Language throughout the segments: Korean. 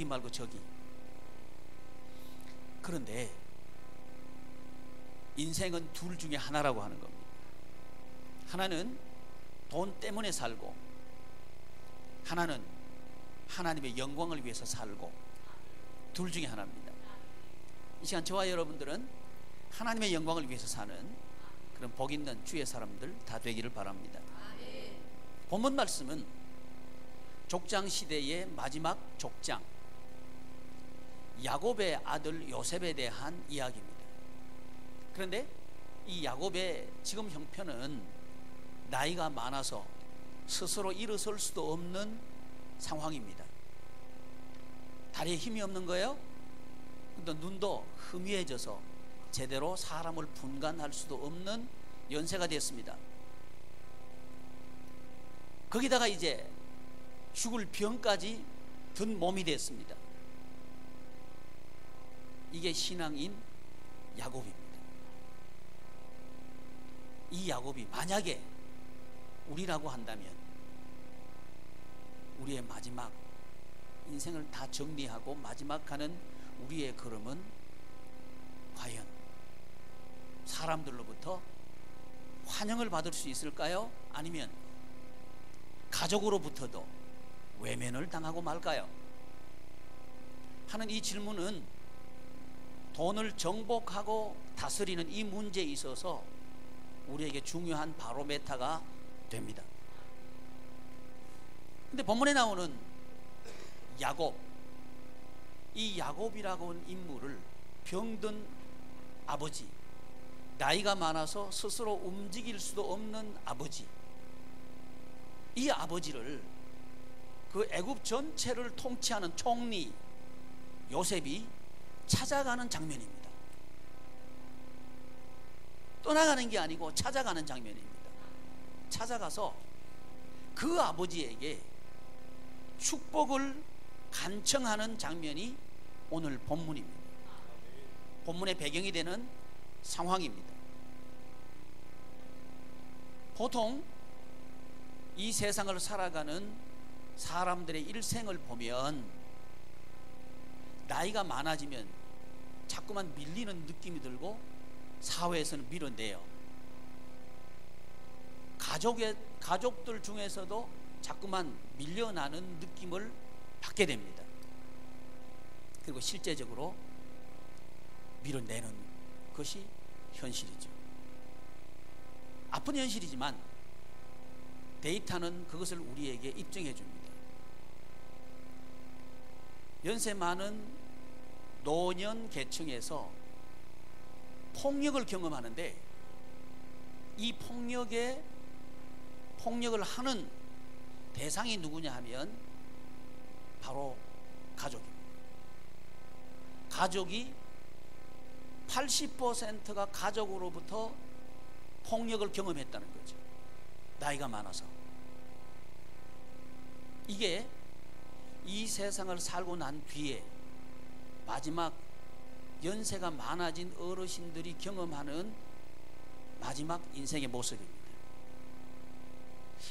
여기 말고 저기. 그런데 인생은 둘 중에 하나라고 하는 겁니다. 하나는 돈 때문에 살고, 하나는 하나님의 영광을 위해서 살고, 둘 중에 하나입니다. 이 시간 저와 여러분들은 하나님의 영광을 위해서 사는 그런 복 있는 주의 사람들 다 되기를 바랍니다. 본문 말씀은 족장 시대의 마지막 족장 야곱의 아들 요셉에 대한 이야기입니다. 그런데 이 야곱의 지금 형편은 나이가 많아서 스스로 일어설 수도 없는 상황입니다. 다리에 힘이 없는 거예요. 근데 눈도 흐미해져서 제대로 사람을 분간할 수도 없는 연세가 됐습니다. 거기다가 이제 죽을 병까지 든 몸이 됐습니다. 이게 신앙인 야곱입니다. 이 야곱이 만약에 우리라고 한다면 우리의 마지막 인생을 다 정리하고 마지막 가는 우리의 걸음은 과연 사람들로부터 환영을 받을 수 있을까요? 아니면 가족으로부터도 외면을 당하고 말까요? 하는 이 질문은 돈을 정복하고 다스리는 이 문제에 있어서 우리에게 중요한 바로메타가 됩니다. 근데 본문에 나오는 야곱, 이 야곱이라고 하는 인물을 병든 아버지, 나이가 많아서 스스로 움직일 수도 없는 아버지, 이 아버지를 그 애굽 전체를 통치하는 총리 요셉이 찾아가는 장면입니다. 떠나가는 게 아니고 찾아가는 장면입니다. 찾아가서 그 아버지에게 축복을 간청하는 장면이 오늘 본문입니다. 본문의 배경이 되는 상황입니다. 보통 이 세상을 살아가는 사람들의 일생을 보면 나이가 많아지면 자꾸만 밀리는 느낌이 들고 사회에서는 밀어내요. 가족들 중에서도 자꾸만 밀려나는 느낌을 받게 됩니다. 그리고 실제적으로 밀어내는 것이 현실이죠. 아픈 현실이지만 데이터는 그것을 우리에게 입증해 줍니다. 연세 많은 노년 계층에서 폭력을 경험하는데 이 폭력을 하는 대상이 누구냐 하면 바로 가족입니다. 가족이 80%가 가족으로부터 폭력을 경험했다는 거죠. 나이가 많아서. 이게 이 세상을 살고 난 뒤에 마지막 연세가 많아진 어르신들이 경험하는 마지막 인생의 모습입니다.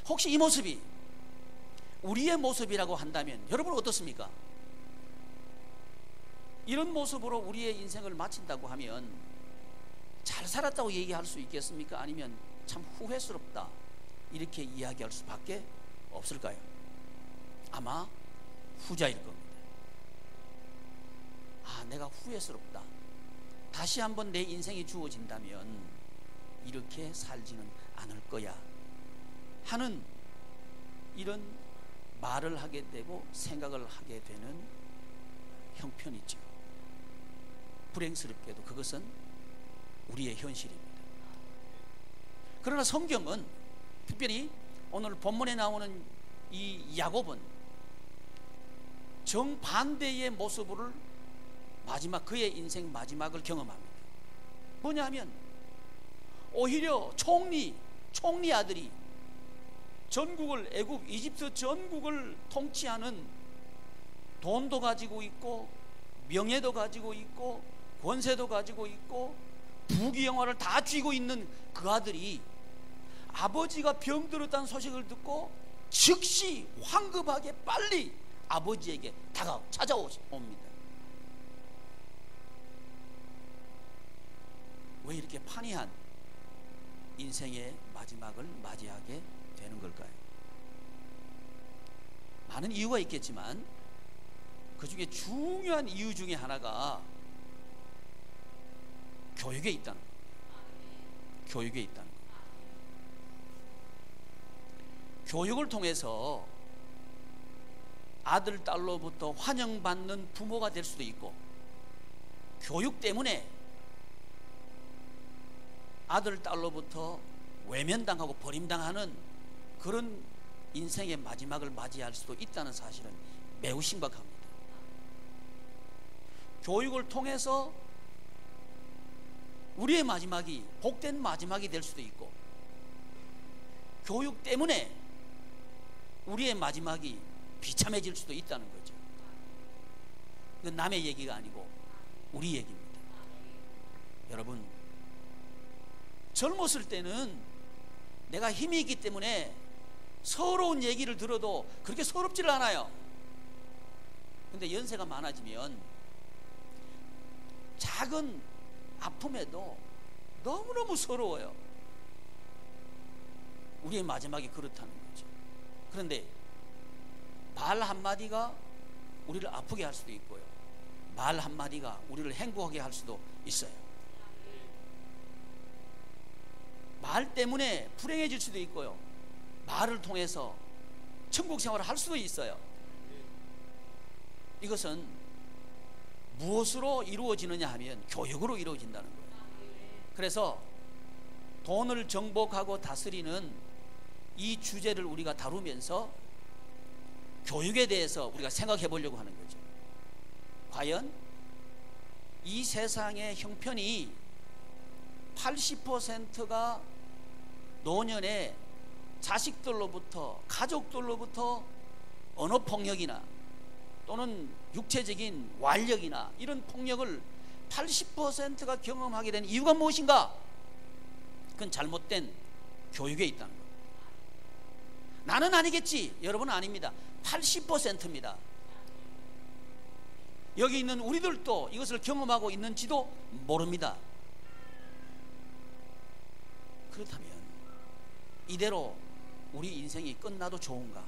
혹시 이 모습이 우리의 모습이라고 한다면 여러분 어떻습니까? 이런 모습으로 우리의 인생을 마친다고 하면 잘 살았다고 얘기할 수 있겠습니까? 아니면 참 후회스럽다 이렇게 이야기할 수밖에 없을까요? 아마 후자일 겁니다. 내가 후회스럽다, 다시 한번 내 인생이 주어진다면 이렇게 살지는 않을 거야 하는 이런 말을 하게 되고 생각을 하게 되는 형편이죠. 불행스럽게도 그것은 우리의 현실입니다. 그러나 성경은 특별히 오늘 본문에 나오는 이 야곱은 정반대의 모습을 그의 인생 마지막을 경험합니다. 뭐냐 하면 오히려 총리 아들이 전국을, 애굽, 이집트 전국을 통치하는 돈도 가지고 있고 명예도 가지고 있고 권세도 가지고 있고 부귀영화를 다 쥐고 있는 그 아들이 아버지가 병들었다는 소식을 듣고 즉시 황급하게 빨리 아버지에게 찾아옵니다. 왜 이렇게 판이한 인생의 마지막을 맞이하게 되는 걸까요? 많은 이유가 있겠지만 그 중에 중요한 이유 중에 하나가 교육에 있다는 거예요. 교육에 있다는 거예요. 교육을 통해서 아들, 딸로부터 환영받는 부모가 될 수도 있고, 교육 때문에 아들, 딸로부터 외면당하고 버림당하는 그런 인생의 마지막을 맞이할 수도 있다는 사실은 매우 심각합니다. 교육을 통해서 우리의 마지막이 복된 마지막이 될 수도 있고, 교육 때문에 우리의 마지막이 비참해질 수도 있다는 거죠. 이건 남의 얘기가 아니고 우리 얘기입니다. 여러분, 젊었을 때는 내가 힘이 있기 때문에 서러운 얘기를 들어도 그렇게 서럽지를 않아요. 근데 연세가 많아지면 작은 아픔에도 너무너무 서러워요. 우리의 마지막이 그렇다는 거죠. 그런데 말 한마디가 우리를 아프게 할 수도 있고요, 말 한마디가 우리를 행복하게 할 수도 있어요. 말 때문에 불행해질 수도 있고요, 말을 통해서 천국 생활을 할 수도 있어요. 이것은 무엇으로 이루어지느냐 하면 교육으로 이루어진다는 거예요. 그래서 돈을 정복하고 다스리는 이 주제를 우리가 다루면서 교육에 대해서 우리가 생각해 보려고 하는 거죠. 과연 이 세상의 형편이 80%가 노년에 자식들로부터, 가족들로부터 언어폭력이나 또는 육체적인 완력이나 이런 폭력을 80%가 경험하게 된 이유가 무엇인가? 그건 잘못된 교육에 있다는 거예요. 나는 아니겠지, 여러분은 아닙니다. 80%입니다. 여기 있는 우리들도 이것을 경험하고 있는지도 모릅니다. 그렇다면 이대로 우리 인생이 끝나도 좋은가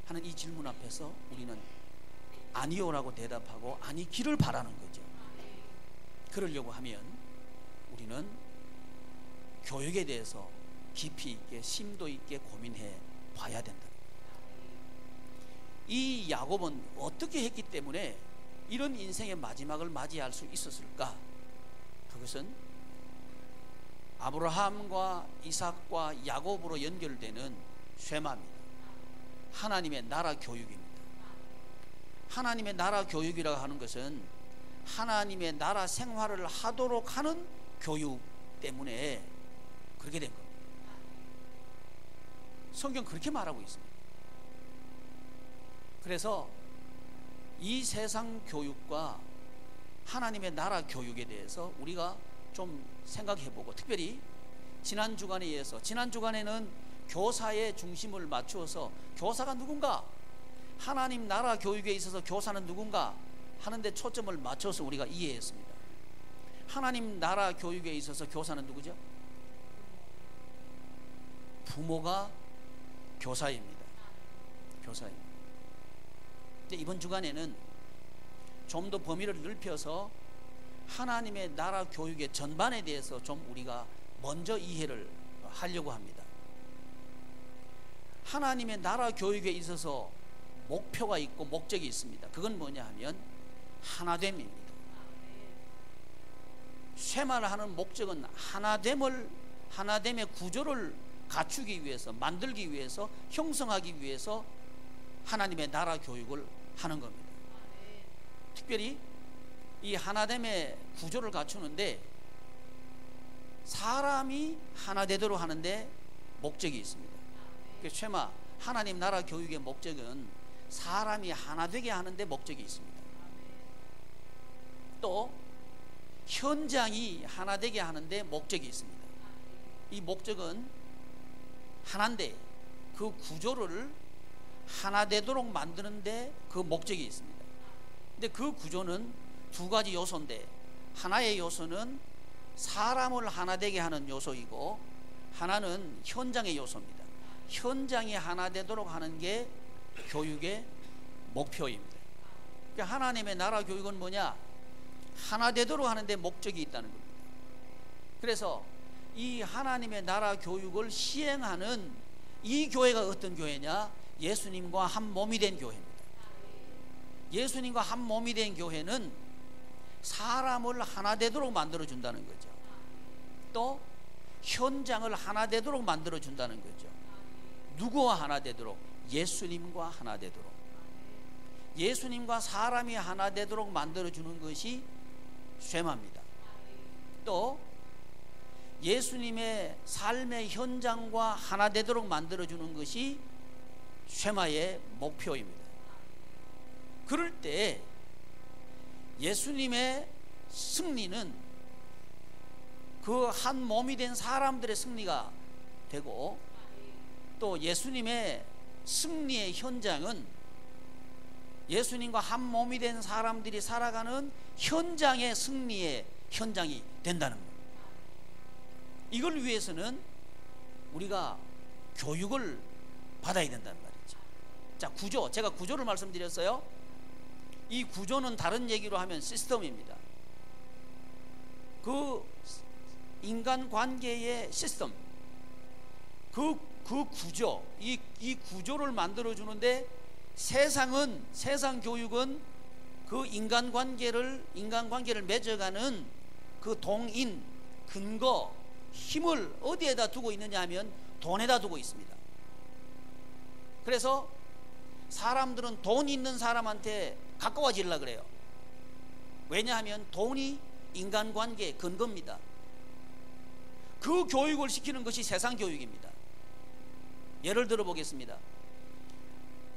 하는 이 질문 앞에서 우리는 아니요라고 대답하고 아니기를 바라는 거죠. 그러려고 하면 우리는 교육에 대해서 깊이 있게 심도 있게 고민해 봐야 된다. 이 야곱은 어떻게 했기 때문에 이런 인생의 마지막을 맞이할 수 있었을까? 그것은 아브라함과 이삭과 야곱으로 연결되는 쇠마입니다. 하나님의 나라 교육입니다. 하나님의 나라 교육이라고 하는 것은 하나님의 나라 생활을 하도록 하는 교육 때문에 그렇게 된 겁니다. 성경 그렇게 말하고 있습니다. 그래서 이 세상 교육과 하나님의 나라 교육에 대해서 우리가 좀 생각해보고, 특별히 지난 주간에는 교사의 중심을 맞추어서 교사가 누군가, 하나님 나라 교육에 있어서 교사는 누군가 하는데 초점을 맞춰서 우리가 이해했습니다. 하나님 나라 교육에 있어서 교사는 누구죠? 부모가 교사입니다. 교사입니다. 근데 이번 주간에는 좀 더 범위를 넓혀서 하나님의 나라 교육의 전반에 대해서 좀 우리가 먼저 이해를 하려고 합니다. 하나님의 나라 교육에 있어서 목표가 있고 목적이 있습니다. 그건 뭐냐 하면 하나됨입니다. 쇠마를 하는 목적은 하나됨의 구조를 갖추기 위해서, 만들기 위해서, 형성하기 위해서 하나님의 나라 교육을 하는 겁니다. 특별히 이 하나됨의 구조를 갖추는데 사람이 하나되도록 하는데 목적이 있습니다. 쇠마, 하나님 나라 교육의 목적은 사람이 하나되게 하는데 목적이 있습니다. 또 현장이 하나되게 하는데 목적이 있습니다. 이 목적은 하나인데 그 구조를 하나 되도록 만드는데 그 목적이 있습니다. 근데 그 구조는 두 가지 요소인데, 하나의 요소는 사람을 하나 되게 하는 요소이고, 하나는 현장의 요소입니다. 현장이 하나 되도록 하는 게 교육의 목표입니다. 그러니까 하나님의 나라 교육은 뭐냐? 하나 되도록 하는데 목적이 있다는 겁니다. 그래서 이 하나님의 나라 교육을 시행하는 이 교회가 어떤 교회냐? 예수님과 한 몸이 된 교회입니다. 예수님과 한 몸이 된 교회는 사람을 하나 되도록 만들어 준다는 거죠. 또 현장을 하나 되도록 만들어 준다는 거죠. 누구와 하나 되도록? 예수님과 하나 되도록. 예수님과 사람이 하나 되도록 만들어 주는 것이 쇠마입니다. 또 예수님의 삶의 현장과 하나 되도록 만들어 주는 것이 쇠마의 목표입니다. 그럴 때 예수님의 승리는 그 한 몸이 된 사람들의 승리가 되고, 또 예수님의 승리의 현장은 예수님과 한 몸이 된 사람들이 살아가는 현장의 승리의 현장이 된다는 거예요. 이걸 위해서는 우리가 교육을 받아야 된다는 말이죠. 자, 구조, 제가 구조를 말씀드렸어요. 이 구조는 다른 얘기로 하면 시스템입니다. 그 인간관계의 시스템, 그 구조, 이 구조를 만들어 주는데, 세상 교육은 그 인간관계를 맺어가는 그 동인, 근거, 힘을 어디에다 두고 있느냐 하면 돈에다 두고 있습니다. 그래서 사람들은 돈 있는 사람한테 가까워지려고 그래요. 왜냐하면 돈이 인간관계의 근거입니다. 그 교육을 시키는 것이 세상 교육입니다. 예를 들어 보겠습니다.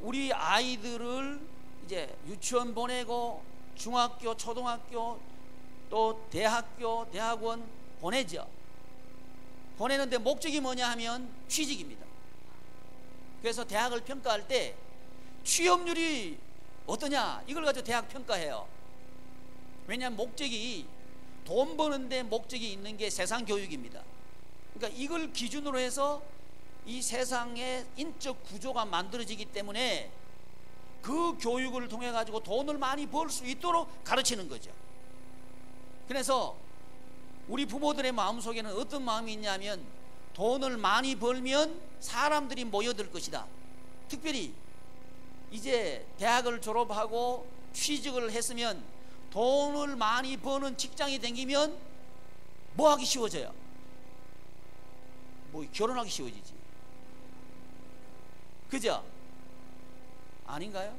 우리 아이들을 이제 유치원 보내고 중학교, 초등학교, 또 대학교, 대학원 보내죠. 보내는데 목적이 뭐냐 하면 취직입니다. 그래서 대학을 평가할 때 취업률이 어떠냐, 이걸 가지고 대학 평가해요. 왜냐하면 목적이, 돈 버는데 목적이 있는 게 세상 교육입니다. 그러니까 이걸 기준으로 해서 이 세상의 인적 구조가 만들어지기 때문에 그 교육을 통해 가지고 돈을 많이 벌 수 있도록 가르치는 거죠. 그래서 우리 부모들의 마음속에는 어떤 마음이 있냐면, 돈을 많이 벌면 사람들이 모여들 것이다. 특별히 이제 대학을 졸업하고 취직을 했으면 돈을 많이 버는 직장이 생기면 뭐 하기 쉬워져요? 뭐 결혼하기 쉬워지지. 그죠? 아닌가요?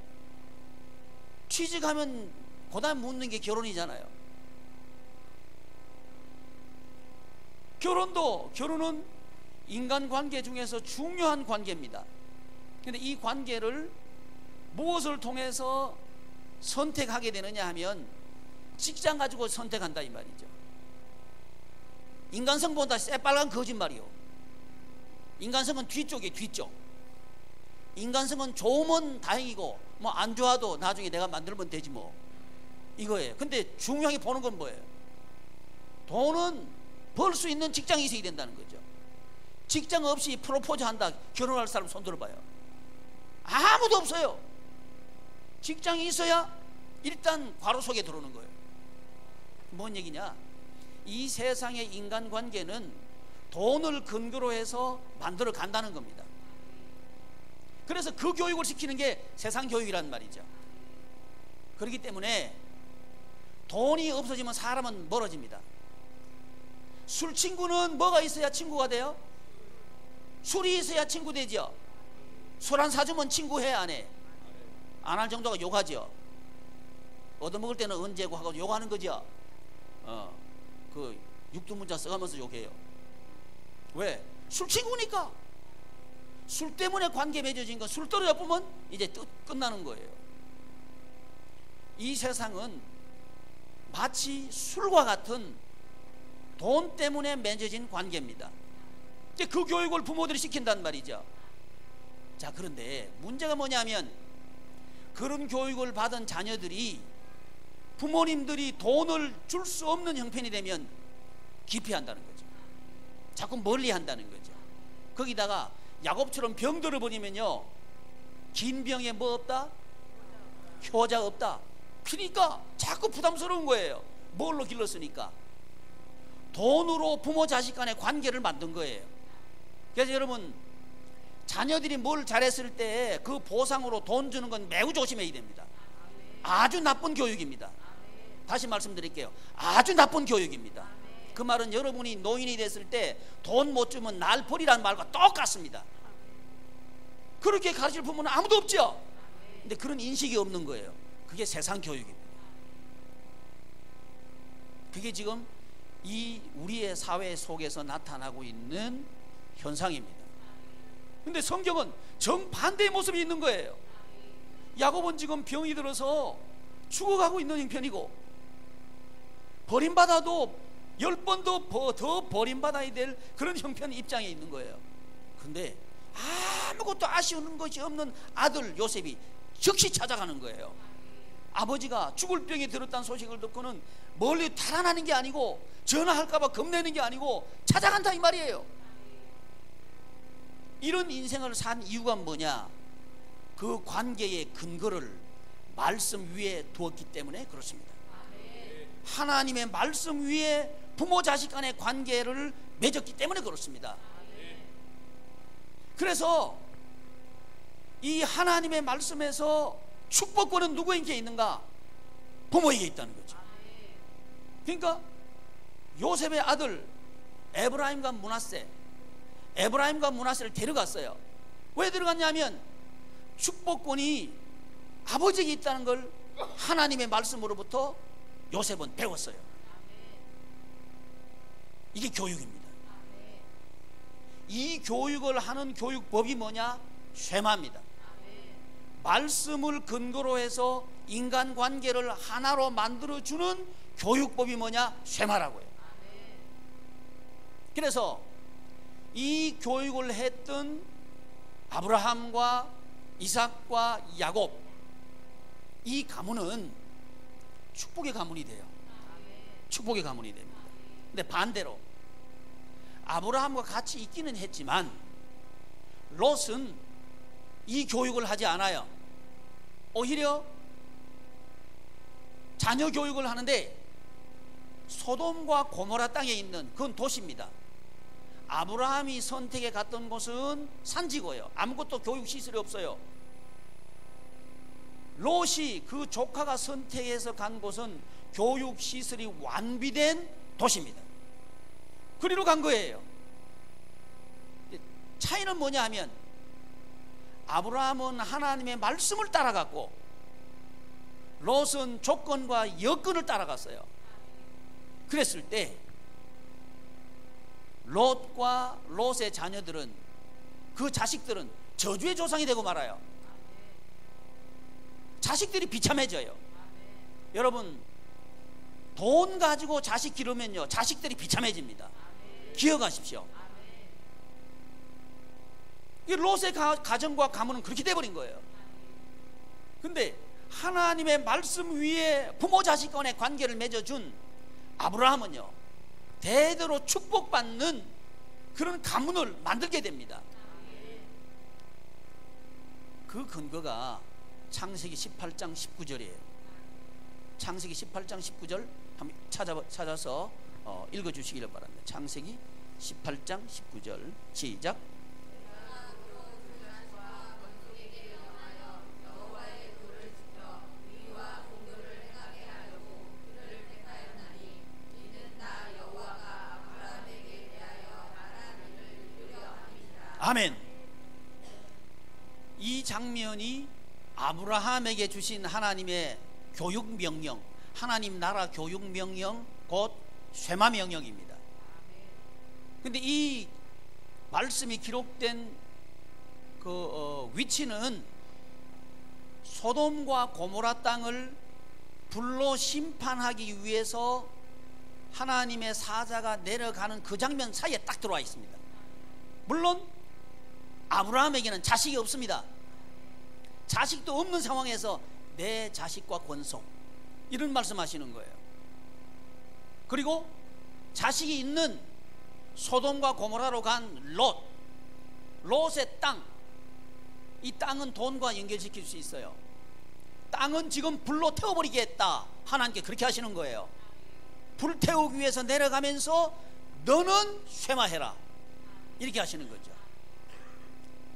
취직하면 그다음 묻는 게 결혼이잖아요. 결혼은 인간관계 중에서 중요한 관계입니다. 그런데 이 관계를 무엇을 통해서 선택하게 되느냐 하면 직장 가지고 선택한다 이 말이죠. 인간성보다 새빨간 거짓말이요. 인간성은 뒤쪽이에요. 뒤쪽. 인간성은 좋으면 다행이고 뭐 안 좋아도 나중에 내가 만들면 되지 뭐, 이거예요. 근데 중요하게 보는 건 뭐예요? 돈은 벌 수 있는 직장이 있어야 된다는 거죠. 직장 없이 프로포즈 한다, 결혼할 사람 손 들어봐요. 아무도 없어요. 직장이 있어야 일단 괄호 속에 들어오는 거예요. 뭔 얘기냐? 이 세상의 인간관계는 돈을 근거로 해서 만들어 간다는 겁니다. 그래서 그 교육을 시키는 게 세상 교육이란 말이죠. 그렇기 때문에 돈이 없어지면 사람은 멀어집니다. 술 친구는 뭐가 있어야 친구가 돼요? 술이 있어야 친구 되죠. 술 안 사주면 친구해, 안 해? 안 할 정도가 욕하죠. 얻어먹을 때는 언제고 하고 욕하는 거죠. 그 육두문자 써가면서 욕해요. 왜? 술 친구니까. 술 때문에 관계 맺어진 건, 술 떨어져 보면 이제 끝나는 거예요. 이 세상은 마치 술과 같은 돈 때문에 맺어진 관계입니다. 그 교육을 부모들이 시킨단 말이죠. 자, 그런데 문제가 뭐냐면 그런 교육을 받은 자녀들이 부모님들이 돈을 줄 수 없는 형편이 되면 기피한다는 거죠. 자꾸 멀리 한다는 거죠. 거기다가 야곱처럼 병들어 버리면요, 긴 병에 뭐 없다? 효자 없다. 그러니까 자꾸 부담스러운 거예요. 뭘로 길렀으니까? 돈으로 부모 자식 간의 관계를 만든 거예요. 그래서 여러분, 자녀들이 뭘 잘했을 때 그 보상으로 돈 주는 건 매우 조심해야 됩니다. 아주 나쁜 교육입니다. 다시 말씀드릴게요. 아주 나쁜 교육입니다. 그 말은 여러분이 노인이 됐을 때 돈 못 주면 날 버리라는 말과 똑같습니다. 그렇게 가르칠 부모는 아무도 없죠. 근데 그런 인식이 없는 거예요. 그게 세상 교육입니다. 그게 지금 이 우리의 사회 속에서 나타나고 있는 현상입니다. 근데 성경은 정반대의 모습이 있는 거예요. 야곱은 지금 병이 들어서 죽어가고 있는 형편이고, 버림받아도 10번 더 버림받아야 될 그런 형편 입장에 있는 거예요. 근데 아무것도 아쉬운 것이 없는 아들 요셉이 즉시 찾아가는 거예요. 아버지가 죽을 병이 들었다는 소식을 듣고는 멀리 달아나는 게 아니고, 전화할까봐 겁내는 게 아니고 찾아간다 이 말이에요. 이런 인생을 산 이유가 뭐냐? 그 관계의 근거를 말씀 위에 두었기 때문에 그렇습니다. 하나님의 말씀 위에 부모 자식 간의 관계를 맺었기 때문에 그렇습니다. 그래서 이 하나님의 말씀에서 축복권은 누구에게 있는가? 부모에게 있다는 거죠. 그러니까 요셉의 아들 에브라임과 므낫세를 데려갔어요. 왜 데려갔냐면 축복권이 아버지에게 있다는 걸 하나님의 말씀으로부터 요셉은 배웠어요. 이게 교육입니다. 이 교육을 하는 교육법이 뭐냐? 쉐마입니다. 말씀을 근거로 해서 인간관계를 하나로 만들어주는 교육법이 뭐냐? 쉐마라고요. 그래서 이 교육을 했던 아브라함과 이삭과 야곱, 이 가문은 축복의 가문이 돼요. 축복의 가문이 됩니다. 근데 반대로 아브라함과 같이 있기는 했지만 롯은 이 교육을 하지 않아요. 오히려 자녀 교육을 하는데 소돔과 고모라 땅에 있는, 그건 도시입니다. 아브라함이 선택해 갔던 곳은 산지고요. 아무것도 교육 시설이 없어요. 롯이 그 조카가 선택해서 간 곳은 교육 시설이 완비된 도시입니다. 그리로 간 거예요. 차이는 뭐냐 하면 아브라함은 하나님의 말씀을 따라갔고 롯은 조건과 여건을 따라갔어요. 그랬을 때 롯과 롯의 자녀들은, 그 자식들은 저주의 조상이 되고 말아요. 자식들이 비참해져요. 여러분, 돈 가지고 자식 기르면요, 자식들이 비참해집니다. 기억하십시오. 이 롯의 가정과 가문은 그렇게 돼버린 거예요. 근데 하나님의 말씀 위에 부모 자식 간의 관계를 맺어준 아브라함은요, 대대로 축복받는 그런 가문을 만들게 됩니다. 그 근거가 창세기 18장 19절이에요. 창세기 18장 19절 한번 찾아서 읽어주시기를 바랍니다. 창세기 18장 19절 시작. 아멘. 이 장면이 아브라함에게 주신 하나님의 교육명령, 하나님 나라 교육명령, 곧 쉐마명령입니다. 근데 이 말씀이 기록된 그 위치는 소돔과 고모라 땅을 불로 심판하기 위해서 하나님의 사자가 내려가는 그 장면 사이에 딱 들어와 있습니다. 물론 아브라함에게는 자식이 없습니다. 자식도 없는 상황에서 내 자식과 권속, 이런 말씀하시는 거예요. 그리고 자식이 있는 소돔과 고모라로 간 롯의 땅, 이 땅은 돈과 연결시킬 수 있어요. 땅은 지금 불로 태워버리겠다, 하나님께 그렇게 하시는 거예요. 불 태우기 위해서 내려가면서 너는 쇠마해라, 이렇게 하시는 거죠.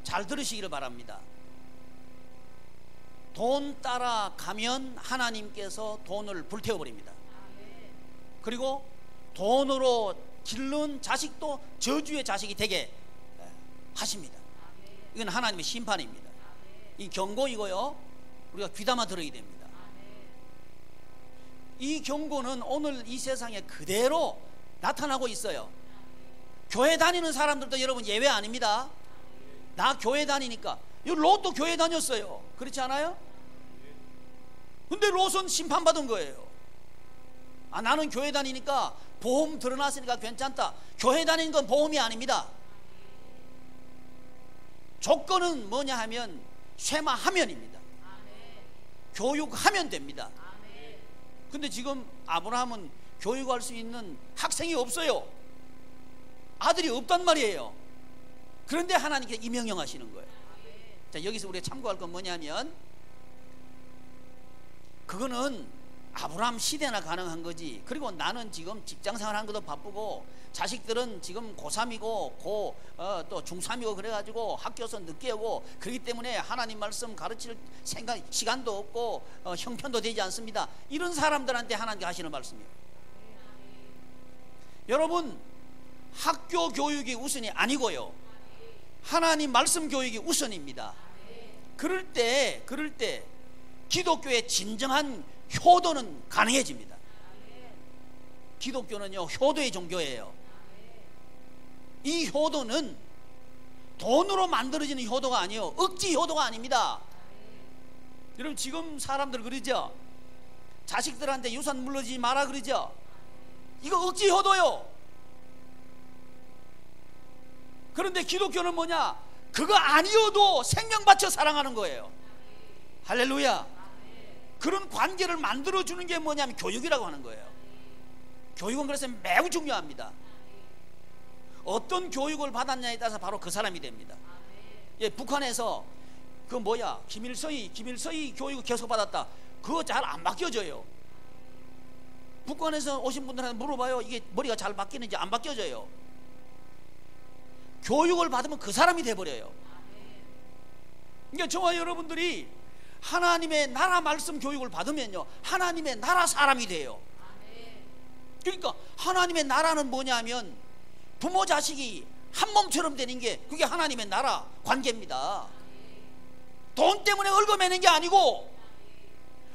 잘 들으시기를 바랍니다. 돈 따라가면 하나님께서 돈을 불태워버립니다. 그리고 돈으로 기른 자식도 저주의 자식이 되게 하십니다. 이건 하나님의 심판입니다. 이 경고이고요, 우리가 귀담아 들어야 됩니다. 이 경고는 오늘 이 세상에 그대로 나타나고 있어요. 교회 다니는 사람들도 여러분 예외 아닙니다. 나 교회 다니니까, 이 롯도 교회 다녔어요. 그렇지 않아요? 근데 롯은 심판받은 거예요. 아, 나는 교회 다니니까 보험 드러났으니까 괜찮다. 교회 다니는 건 보험이 아닙니다. 조건은 뭐냐 하면 쇠마하면입니다. 교육하면 됩니다. 근데 지금 아브라함은 교육할 수 있는 학생이 없어요. 아들이 없단 말이에요. 그런데 하나님께 이 명령하시는 거예요. 자, 여기서 우리가 참고할 건 뭐냐면, 그거는 아브라함 시대나 가능한 거지. 그리고 나는 지금 직장생활 하는 것도 바쁘고, 자식들은 지금 고3이고 또 중3이고 그래가지고 학교에서 늦게 오고, 그렇기 때문에 하나님 말씀 가르칠 생각, 시간도 없고 형편도 되지 않습니다. 이런 사람들한테 하나님께 하시는 말씀이에요. 여러분, 학교 교육이 우선이 아니고요, 하나님 말씀 교육이 우선입니다. 그럴 때 기독교의 진정한 효도는 가능해집니다. 기독교는요, 효도의 종교예요. 이 효도는 돈으로 만들어지는 효도가 아니에요. 억지 효도가 아닙니다. 여러분, 지금 사람들 그러죠? 자식들한테 유산 물려주지 마라 그러죠? 이거 억지 효도요. 그런데 기독교는 뭐냐? 그거 아니어도 생명 바쳐 사랑하는 거예요. 할렐루야. 그런 관계를 만들어주는 게 뭐냐면 교육이라고 하는 거예요. 교육은 그래서 매우 중요합니다. 어떤 교육을 받았냐에 따라서 바로 그 사람이 됩니다. 예, 북한에서 김일성이 교육을 계속 받았다, 그거 잘 안 바뀌어져요. 북한에서 오신 분들한테 물어봐요. 이게 머리가 잘 바뀌는지 안 바뀌어져요. 교육을 받으면 그 사람이 돼버려요. 그러니까 저와 여러분들이 하나님의 나라 말씀 교육을 받으면요, 하나님의 나라 사람이 돼요. 그러니까 하나님의 나라는 뭐냐면 부모 자식이 한 몸처럼 되는 게, 그게 하나님의 나라 관계입니다. 돈 때문에 얽어매는 게 아니고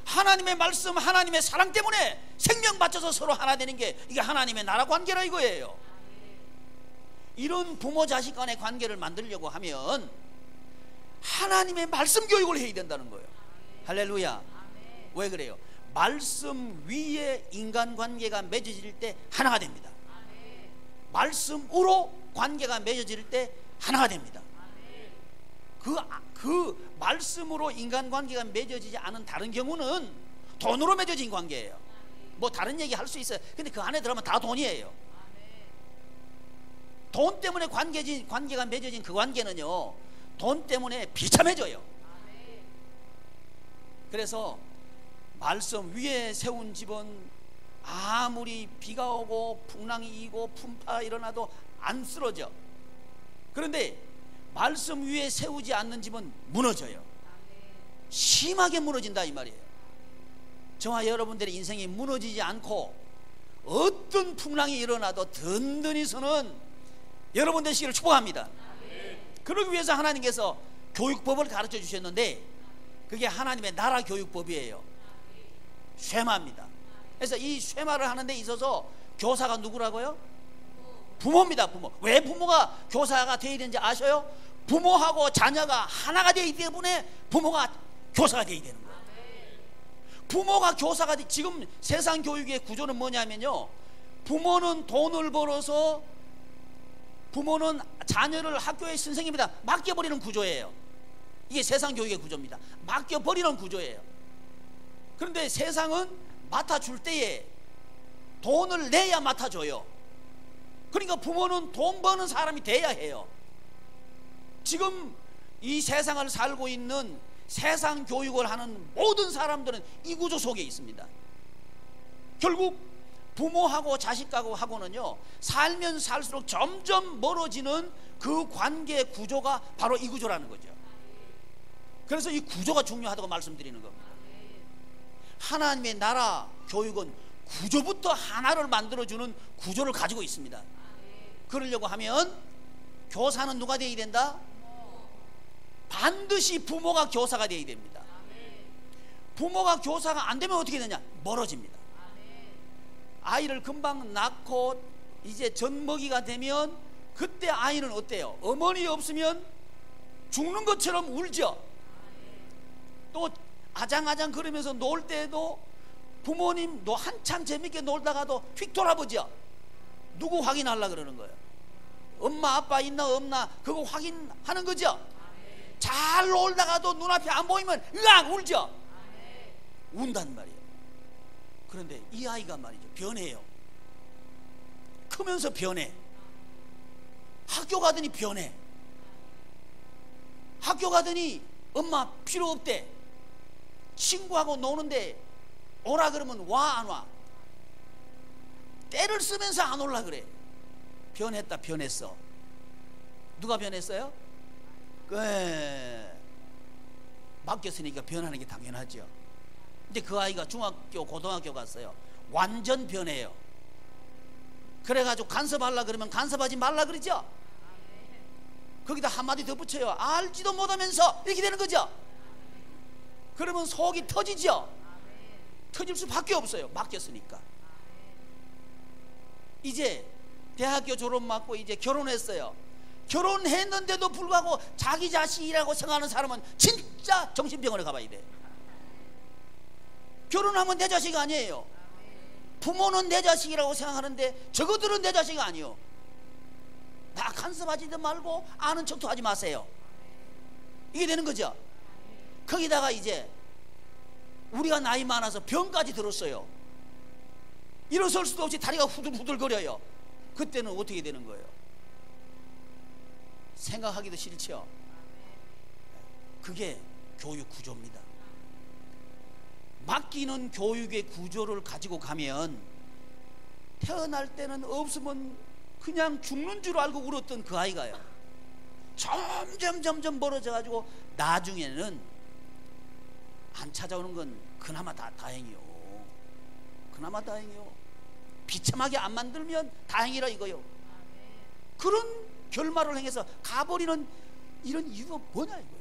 하나님의 말씀, 하나님의 사랑 때문에 생명 바쳐서 서로 하나 되는 게, 이게 하나님의 나라 관계라 이거예요. 이런 부모 자식 간의 관계를 만들려고 하면 하나님의 말씀 교육을 해야 된다는 거예요. 할렐루야. 왜 그래요? 말씀 위에 인간관계가 맺어질 때 하나가 됩니다. 말씀으로 관계가 맺어질 때 하나가 됩니다. 그 말씀으로 인간관계가 맺어지지 않은 다른 경우는 돈으로 맺어진 관계예요. 뭐 다른 얘기 할 수 있어요. 근데 그 안에 들어가면 다 돈이에요. 돈 때문에 관계가 맺어진 그 관계는요, 돈 때문에 비참해져요. 그래서 말씀 위에 세운 집은 아무리 비가 오고 풍랑이 이고 풍파가 일어나도 안 쓰러져. 그런데 말씀 위에 세우지 않는 집은 무너져요. 심하게 무너진다 이 말이에요. 저와 여러분들의 인생이 무너지지 않고 어떤 풍랑이 일어나도 든든히 서는 여러분 되시기를 축복합니다. 그러기 위해서 하나님께서 교육법을 가르쳐 주셨는데, 그게 하나님의 나라 교육법이에요. 쇠마입니다. 그래서 이 쇠마를 하는 데 있어서 교사가 누구라고요? 부모입니다. 부모. 왜 부모가 교사가 되어야 되는지 아셔요? 부모하고 자녀가 하나가 되기 때문에 부모가 교사가 되어야 되는 거예요. 부모가 교사가 지금 세상 교육의 구조는 뭐냐면요, 부모는 돈을 벌어서 부모는 자녀를 학교의 선생님이다 맡겨버리는 구조예요. 이게 세상 교육의 구조입니다. 맡겨버리는 구조예요. 그런데 세상은 맡아줄 때에 돈을 내야 맡아줘요. 그러니까 부모는 돈 버는 사람이 돼야 해요. 지금 이 세상을 살고 있는 세상 교육을 하는 모든 사람들은 이 구조 속에 있습니다. 결국 부모하고 자식하고는요, 살면 살수록 점점 멀어지는 그 관계 구조가 바로 이 구조라는 거죠. 그래서 이 구조가 중요하다고 말씀드리는 겁니다. 하나님의 나라 교육은 구조부터 하나를 만들어주는 구조를 가지고 있습니다. 그러려고 하면 교사는 누가 되어야 된다? 반드시 부모가 교사가 되어야 됩니다. 부모가 교사가 안 되면 어떻게 되냐? 멀어집니다. 아이를 금방 낳고 이제 젖먹이가 되면 그때 아이는 어때요? 어머니 없으면 죽는 것처럼 울죠. 또 아장아장 그러면서 놀 때도 부모님 너 한참 재밌게 놀다가도 휙 돌아보죠. 누구 확인하려고 그러는 거예요? 엄마 아빠 있나 없나 그거 확인하는 거죠. 잘 놀다가도 눈앞에 안 보이면 으악 울죠. 운단 말이에요. 그런데 이 아이가 말이죠, 변해요. 크면서 변해. 학교 가더니 변해. 학교 가더니 엄마 필요 없대. 친구하고 노는데 오라 그러면 와 안 와? 때를 쓰면서 안 올라 그래. 변했다 변했어. 누가 변했어요? 맡겼으니까 변하는 게 당연하죠. 근데 그 아이가 중학교 고등학교 갔어요. 완전 변해요. 그래가지고 간섭하려 그러면 간섭하지 말라 그러죠. 거기다 한마디 더 붙여요. 알지도 못하면서 이렇게 되는 거죠. 그러면 속이 터지죠. 터질 수밖에 없어요. 맡겼으니까. 이제 대학교 졸업 맞고 이제 결혼했어요. 결혼했는데도 불구하고 자기 자식이라고 생각하는 사람은 진짜 정신병원에 가봐야 돼. 결혼하면 내 자식이 아니에요. 부모는 내 자식이라고 생각하는데 저거들은 내 자식이 아니요. 나 간섭하지도 말고 아는 척도 하지 마세요. 이게 되는 거죠. 거기다가 이제 우리가 나이 많아서 병까지 들었어요. 일어설 수도 없이 다리가 후들후들거려요. 그때는 어떻게 되는 거예요? 생각하기도 싫죠. 그게 교육 구조입니다. 맡기는 교육의 구조를 가지고 가면 태어날 때는 없으면 그냥 죽는 줄 알고 울었던 그 아이가요, 점점 멀어져 가지고 나중에는 안 찾아오는 건 그나마 다행이요. 그나마 다행이요. 비참하게 안 만들면 다행이라 이거요. 그런 결말을 행해서 가버리는 이런 이유가 뭐냐 이거예요.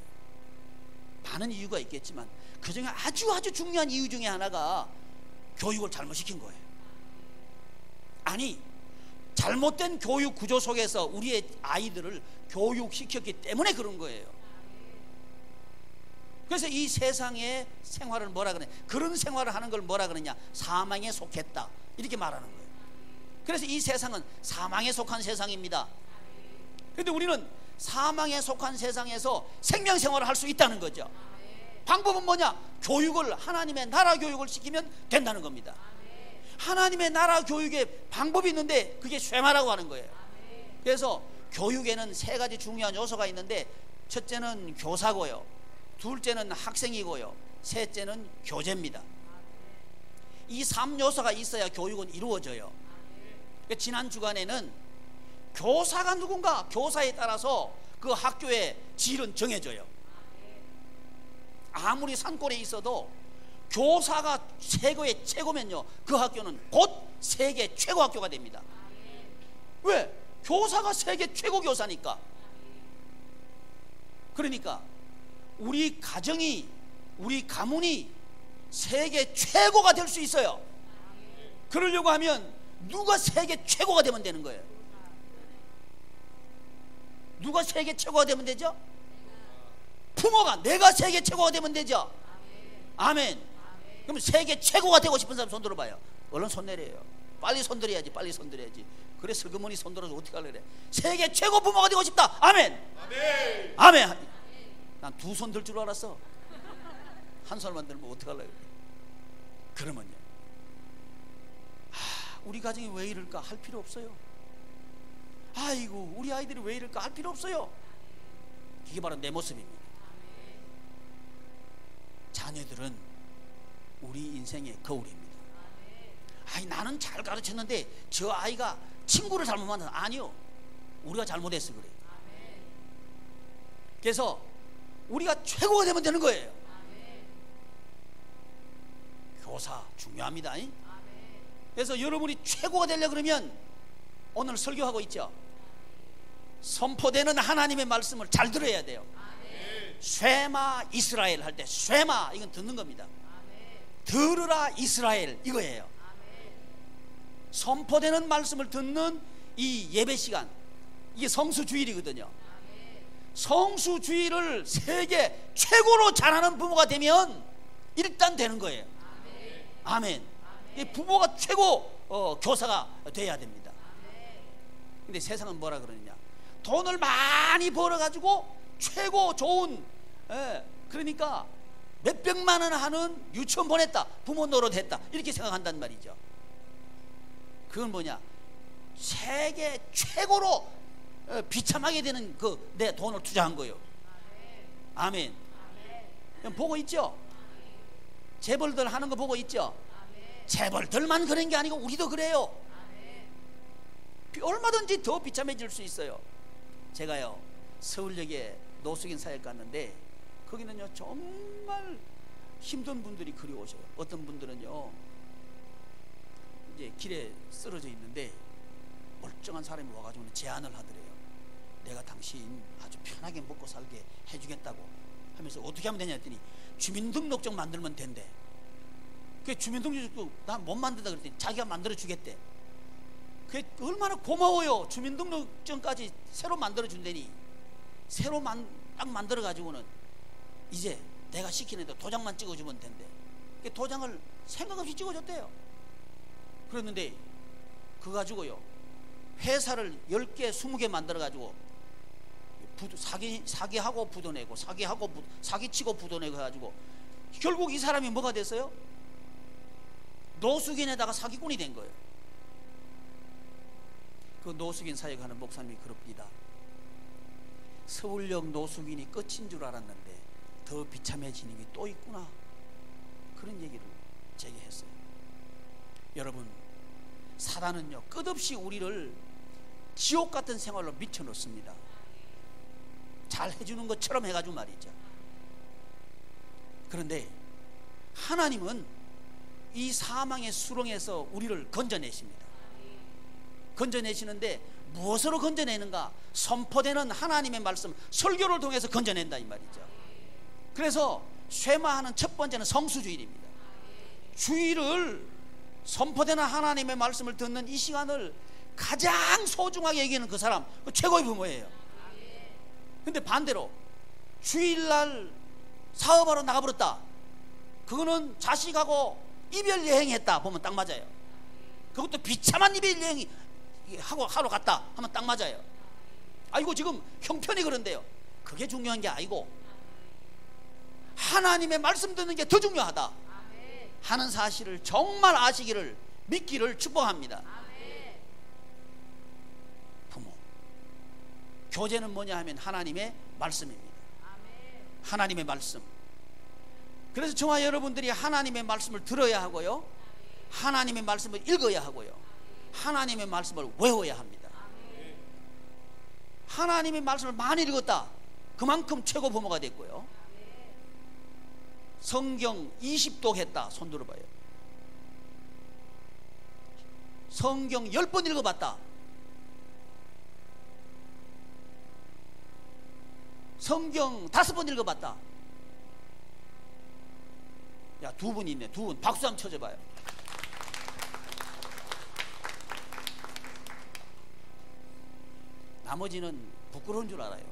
많은 이유가 있겠지만 그 중에 아주 중요한 이유 중에 하나가 교육을 잘못시킨 거예요. 아니, 잘못된 교육 구조 속에서 우리의 아이들을 교육시켰기 때문에 그런 거예요. 그래서 이 세상의 생활을 뭐라 그러냐, 그런 생활을 하는 걸 뭐라 그러냐, 사망에 속했다 이렇게 말하는 거예요. 그래서 이 세상은 사망에 속한 세상입니다. 그런데 우리는 사망에 속한 세상에서 생명생활을 할 수 있다는 거죠. 방법은 뭐냐? 교육을, 하나님의 나라 교육을 시키면 된다는 겁니다. 하나님의 나라 교육에 방법이 있는데 그게 쇠마라고 하는 거예요. 그래서 교육에는 세 가지 중요한 요소가 있는데, 첫째는 교사고요, 둘째는 학생이고요, 셋째는 교재입니다. 이 3요소가 있어야 교육은 이루어져요. 지난 주간에는 교사가 누군가, 교사에 따라서 그 학교의 질은 정해져요. 아무리 산골에 있어도 교사가 세계의 최고면요, 그 학교는 곧 세계 최고 학교가 됩니다. 왜? 교사가 세계 최고 교사니까. 그러니까 우리 가정이, 우리 가문이 세계 최고가 될 수 있어요. 그러려고 하면 누가 세계 최고가 되면 되는 거예요. 누가 세계 최고가 되면 되죠? 부모가, 내가 세계 최고가 되면 되죠. 아멘. 그럼 세계 최고가 되고 싶은 사람 손 들어봐요. 얼른 손 내려요. 빨리 손들어야지, 빨리 손들어야지. 그래 슬그머니 손들어서 어떻게 하려 그래. 세계 최고 부모가 되고 싶다. 아멘. 아멘. 아멘. 난 두 손 들 줄 알았어. 한 손만 들면 어떻게 하려 그래. 그러면요, 우리 가정이 왜 이럴까 할 필요 없어요. 아이고 우리 아이들이 왜 이럴까 할 필요 없어요. 이게 바로 내 모습입니다. 자녀들은 우리 인생의 거울입니다. 아이 나는 잘 가르쳤는데 저 아이가 친구를 잘못 만나서. 아니요, 우리가 잘못해서 그래요. 그래서 우리가 최고가 되면 되는 거예요. 교사 중요합니다. 그래서 여러분이 최고가 되려고 그러면 오늘 설교하고 있죠. 선포되는 하나님의 말씀을 잘 들어야 돼요. 쉐마 이스라엘 할 때 쉐마 이건 듣는 겁니다. 들으라 이스라엘 이거예요. 선포되는 말씀을 듣는 이 예배 시간, 이게 성수주일이거든요. 성수주일을 세계 최고로 잘하는 부모가 되면 일단 되는 거예요. 아멘. 이 부모가 최고 교사가 돼야 됩니다. 근데 세상은 뭐라 그러느냐, 돈을 많이 벌어가지고 최고 좋은, 그러니까 몇백만 원 하는 유치원 보냈다, 부모 노릇했다, 이렇게 생각한단 말이죠. 그건 뭐냐, 세계 최고로 비참하게 되는 그 내 돈을 투자한 거예요. 아멘. 보고 있죠? 재벌들 하는 거 보고 있죠? 재벌들만 그런 게 아니고 우리도 그래요. 얼마든지 더 비참해질 수 있어요. 제가요 서울역에 노숙인 사역 갔는데 거기는요 정말 힘든 분들이 그리 오셔요. 어떤 분들은요 이제 길에 쓰러져 있는데 멀쩡한 사람이 와가지고 제안을 하더래요. 내가 당신 아주 편하게 먹고 살게 해주겠다고 하면서 어떻게 하면 되냐 했더니 주민등록증 만들면 된대. 그 주민등록증 나 못 만든다 그랬더니 자기가 만들어 주겠대. 그게 얼마나 고마워요. 주민등록증까지 새로 만들어 준다니. 새로 딱 만들어 가지고는 이제 내가 시키는 데 도장만 찍어주면 된대. 그 도장을 생각 없이 찍어줬대요. 그랬는데 그거 가지고요 회사를 10개 20개 만들어 가지고 사기하고 부도내고 사기치고 부도내고 해가지고 결국 이 사람이 뭐가 됐어요? 노숙인에다가 사기꾼이 된 거예요. 그 노숙인 사역하는 목사님이 그럽니다. 서울역 노숙인이 끝인 줄 알았는데 더 비참해지는 게 또 있구나, 그런 얘기를 제게 했어요. 여러분, 사단은요 끝없이 우리를 지옥 같은 생활로 미쳐놓습니다. 잘 해주는 것처럼 해가지고 말이죠. 그런데 하나님은 이 사망의 수렁에서 우리를 건져내십니다. 건져내시는데 무엇으로 건져내는가? 선포되는 하나님의 말씀, 설교를 통해서 건져낸다 이 말이죠. 그래서 쇠마하는 첫 번째는 성수주일입니다. 주일을 선포되는 하나님의 말씀을 듣는 이 시간을 가장 소중하게 여기는 그 사람, 그 최고의 부모예요. 근데 반대로 주일날 사업하러 나가버렸다, 그거는 자식하고 이별 여행했다 보면 딱 맞아요. 그것도 비참한 이별 여행 하러 갔다 하면 딱 맞아요. 아이고 지금 형편이 그런데요, 그게 중요한 게 아니고 하나님의 말씀 듣는 게 더 중요하다 하는 사실을 정말 아시기를, 믿기를 축복합니다. 부모, 교제는 뭐냐 하면 하나님의 말씀입니다. 하나님의 말씀. 그래서 저와 여러분들이 하나님의 말씀을 들어야 하고요, 하나님의 말씀을 읽어야 하고요, 하나님의 말씀을 외워야 합니다. 하나님의 말씀을 많이 읽었다, 그만큼 최고 부모가 됐고요. 성경 20독 했다, 손 들어봐요. 성경 10번 읽어봤다, 성경 5번 읽어봤다. 야, 2분 있네. 2분 박수 한번 쳐줘봐요. 나머지는 부끄러운 줄 알아요.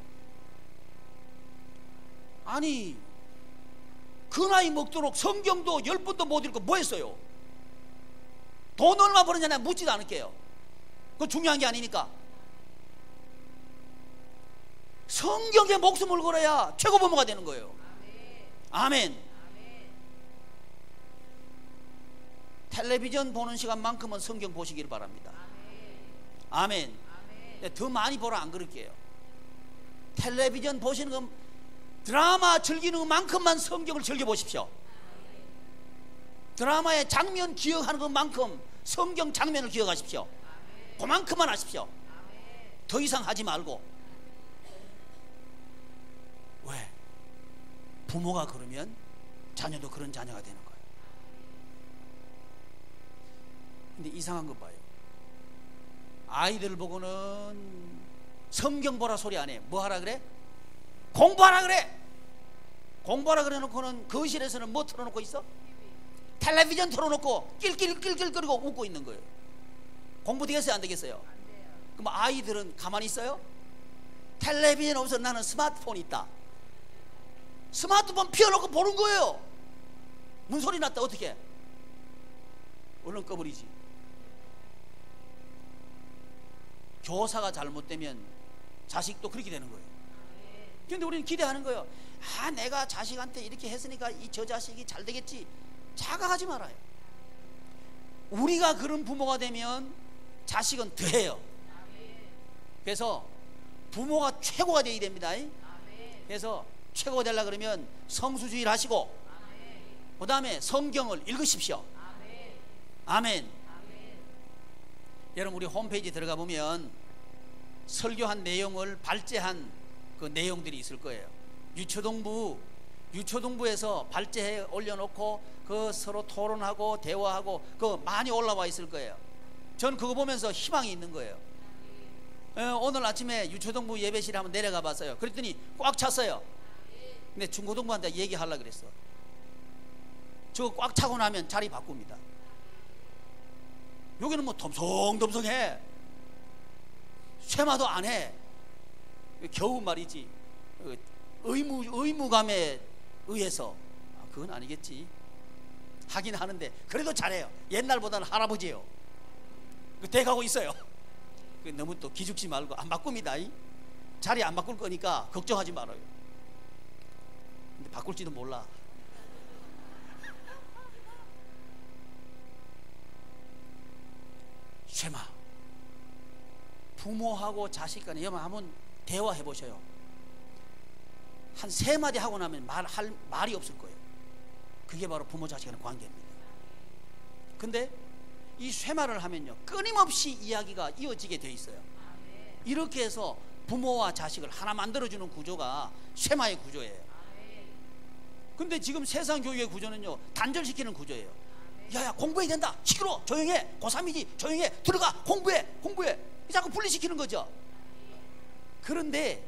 아니 그 나이 먹도록 성경도 10번도 못 읽고 뭐 했어요? 돈 얼마 버느냐 내가 묻지도 않을게요. 그거 중요한 게 아니니까. 성경에 목숨을 걸어야 최고 부모가 되는 거예요. 아멘. 텔레비전 보는 시간만큼은 성경 보시기를 바랍니다. 아멘. 더 많이 보라 안 그럴게요. 텔레비전 보시는 건 드라마 즐기는 것만큼만 성경을 즐겨보십시오. 드라마의 장면 기억하는 것만큼 성경 장면을 기억하십시오. 그만큼만 하십시오. 더 이상 하지 말고. 왜? 부모가 그러면 자녀도 그런 자녀가 되는 거예요. 근데 이상한 것 봐요. 아이들 보고는 성경 보라 소리 안 해. 뭐 하라 그래? 공부하라 그래. 공부하라 그래 놓고는 거실에서는 뭐 틀어놓고 있어? 텔레비전 틀어놓고 낄낄낄낄거리고 웃고 있는 거예요. 공부 되겠어요 안 되겠어요? 그럼 아이들은 가만히 있어요? 텔레비전 없어 나는 스마트폰이 있다. 스마트폰 피워놓고 보는 거예요. 문소리 났다 어떻게? 얼른 꺼버리지. 교사가 잘못되면 자식도 그렇게 되는 거예요. 그런데 우리는 기대하는 거예요. 아 내가 자식한테 이렇게 했으니까 저 자식이 잘 되겠지. 자각하지 말아요. 우리가 그런 부모가 되면 자식은 더해요. 그래서 부모가 최고가 되어야 됩니다. 그래서 최고가 되려고 그러면 성수주의를 하시고 그 다음에 성경을 읽으십시오. 아멘. 여러분 우리 홈페이지 들어가 보면 설교한 내용을 발제한 그 내용들이 있을 거예요. 유초동부에서 발제해 올려놓고 그 서로 토론하고 대화하고 그 많이 올라와 있을 거예요. 전 그거 보면서 희망이 있는 거예요. 오늘 아침에 유초동부 예배실에 한번 내려가 봤어요. 그랬더니 꽉 찼어요. 근데 중고등부한테 얘기하려고 그랬어. 저거 꽉 차고 나면 자리 바꿉니다. 여기는 뭐 덤성덤성해. 쇠마도 안 해. 겨우 말이지 의무감에 의해서 그건 아니겠지. 하긴 하는데 그래도 잘해요. 옛날보다는 할아버지예요. 돼가고 있어요. 너무 또 기죽지 말고 안 바꿉니다. 자리 안 바꿀 거니까 걱정하지 말아요. 근데 바꿀지도 몰라. 쇠마 부모하고 자식 간에 여러분 한번 대화해 보셔요. 한 3마디 하고 나면 할 말이 없을 거예요. 그게 바로 부모 자식 간의 관계입니다. 근데 이 쇠마를 하면요 끊임없이 이야기가 이어지게 돼 있어요. 이렇게 해서 부모와 자식을 하나 만들어주는 구조가 쇠마의 구조예요. 근데 지금 세상 교육의 구조는요 단절시키는 구조예요. 야야 공부해야 된다. 시끄러워. 조용해. 고3이지. 조용해. 들어가. 공부해. 자꾸 분리시키는 거죠. 그런데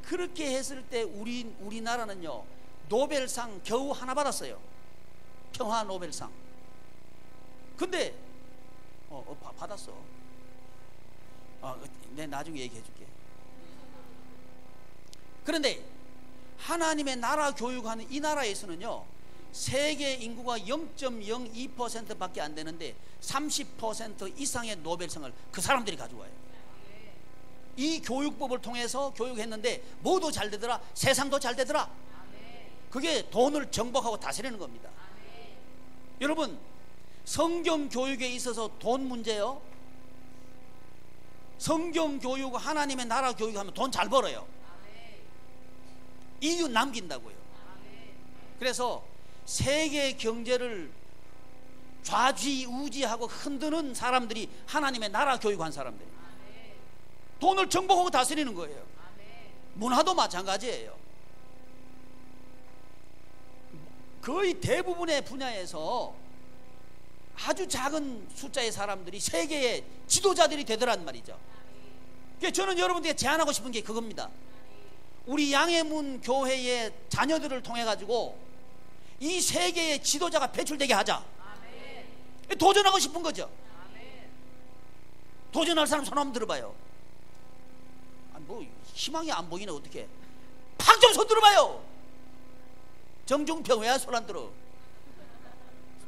그렇게 했을 때 우리나라는요 노벨상 겨우 하나 받았어요. 평화 노벨상. 근데 받았어. 내 나중에 얘기해 줄게. 그런데 하나님의 나라 교육하는 이 나라에서는요 세계 인구가 0.02% 밖에 안 되는데 30% 이상의 노벨상을 그 사람들이 가져와요. 이 교육법을 통해서 교육했는데 뭐도 잘 되더라. 세상도 잘 되더라. 그게 돈을 정복하고 다스리는 겁니다. 여러분 성경 교육에 있어서 돈 문제요. 성경 교육 하나님의 나라 교육하면 돈 잘 벌어요. 이유 남긴다고요. 그래서 세계 경제를 좌지우지하고 흔드는 사람들이 하나님의 나라 교육한 사람들이 돈을 정복하고 다스리는 거예요. 문화도 마찬가지예요. 거의 대부분의 분야에서 아주 작은 숫자의 사람들이 세계의 지도자들이 되더란 말이죠. 그래서 저는 여러분들에게 제안하고 싶은 게 그겁니다. 우리 양해문 교회의 자녀들을 통해 가지고 이 세계의 지도자가 배출되게 하자. 도전하고 싶은 거죠. 도전할 사람 손 한번 들어봐요. 뭐 희망이 안 보이네. 어떻게 팍 좀 손 들어봐요. 정중평 왜 손 안 들어?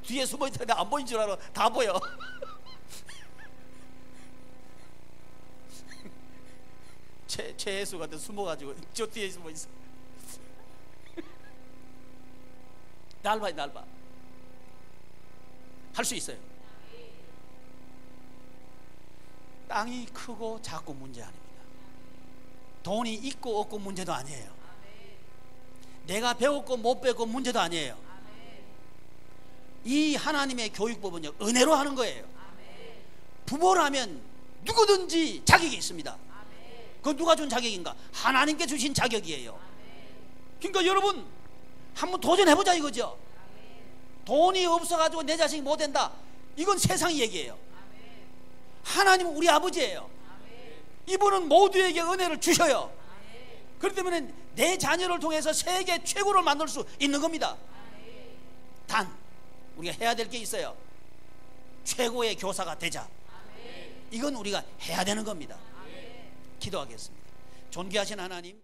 뒤에 숨어있다가 안 보인 줄 알아. 다 보여. 최혜수 같은 숨어가지고 저 뒤에 숨어 있어. 날봐 날봐. 할 수 있어요. 땅이 크고 작고 문제 아닙니다. 돈이 있고 없고 문제도 아니에요. 내가 배웠고 못 배웠고 문제도 아니에요. 이 하나님의 교육법은요, 은혜로 하는 거예요. 부모라면 누구든지 자격이 있습니다. 그건 누가 준 자격인가? 하나님께 주신 자격이에요. 그러니까 여러분 한번 도전해보자 이거죠. 돈이 없어가지고 내 자식이 못 된다, 이건 세상 얘기예요. 하나님은 우리 아버지예요. 이분은 모두에게 은혜를 주셔요. 그렇기 때문에 내 자녀를 통해서 세계 최고를 만들 수 있는 겁니다. 단 우리가 해야 될 게 있어요. 최고의 교사가 되자. 이건 우리가 해야 되는 겁니다. 기도하겠습니다. 존귀하신 하나님,